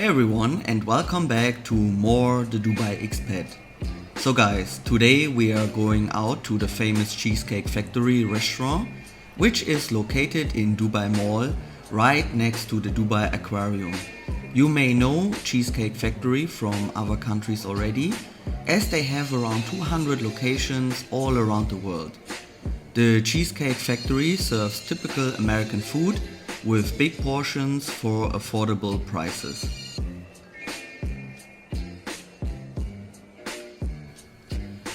Hey everyone, and welcome back to more The Dubai Expat. So guys, today we are going out to the famous Cheesecake Factory restaurant, which is located in Dubai Mall, right next to the Dubai Aquarium. You may know Cheesecake Factory from other countries already, as they have around 200 locations all around the world. The Cheesecake Factory serves typical American food with big portions for affordable prices.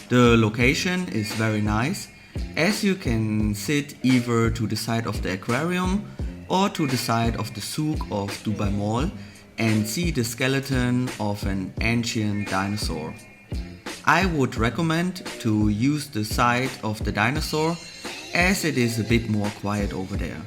The location is very nice, as you can sit either to the side of the aquarium or to the side of the souk of Dubai Mall and see the skeleton of an ancient dinosaur. I would recommend to use the side of the dinosaur, as it is a bit more quiet over there.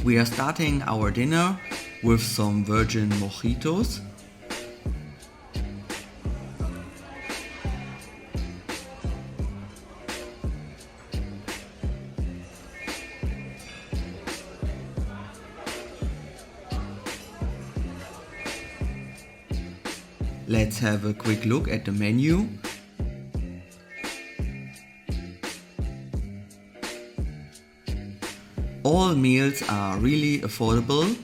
We are starting our dinner with some virgin mojitos. Let's have a quick look at the menu. All meals are really affordable.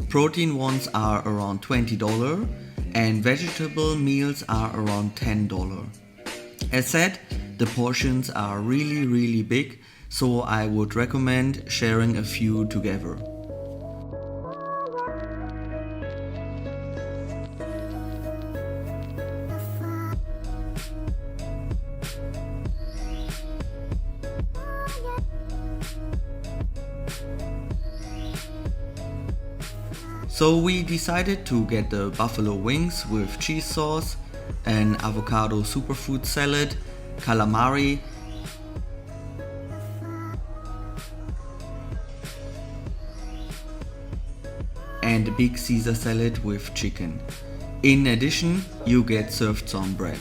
Protein ones are around $20 and vegetable meals are around $10. As said, the portions are really big, so I would recommend sharing a few together. So we decided to get the buffalo wings with cheese sauce, an avocado superfood salad, calamari, and a big Caesar salad with chicken. In addition, you get served some bread.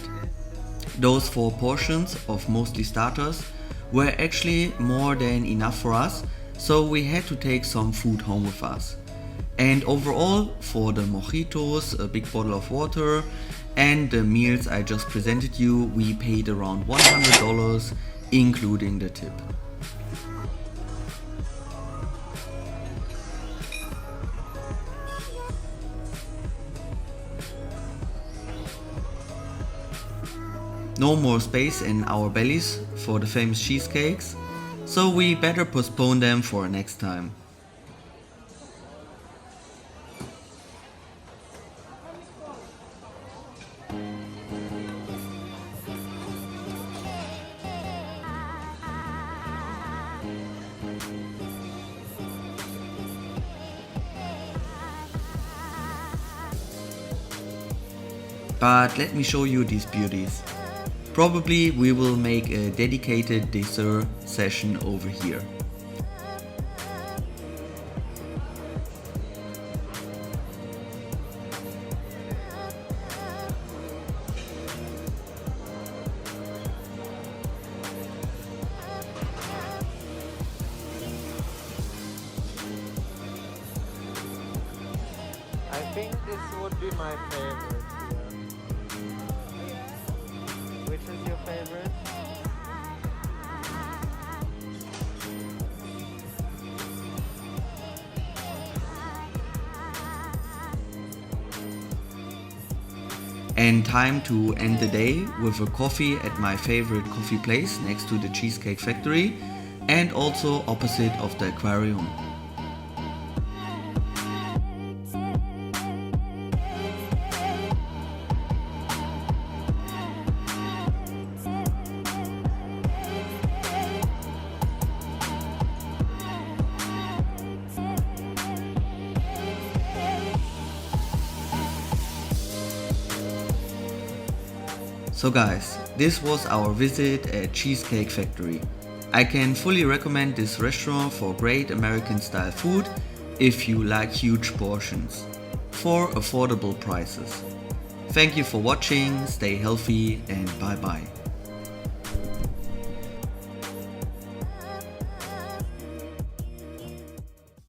Those 4 portions of mostly starters were actually more than enough for us, so we had to take some food home with us. And overall, for the mojitos, a big bottle of water, and the meals I just presented you, we paid around $100, including the tip. No more space in our bellies for the famous cheesecakes, so we better postpone them for next time. But let me show you these beauties. Probably we will make a dedicated dessert session over here. I think this would be my favorite here. Which is your favorite? And time to end the day with a coffee at my favorite coffee place next to the Cheesecake Factory and also opposite of the aquarium. So guys, this was our visit at Cheesecake Factory. I can fully recommend this restaurant for great American style food if you like huge portions, for affordable prices. Thank you for watching, stay healthy and bye bye.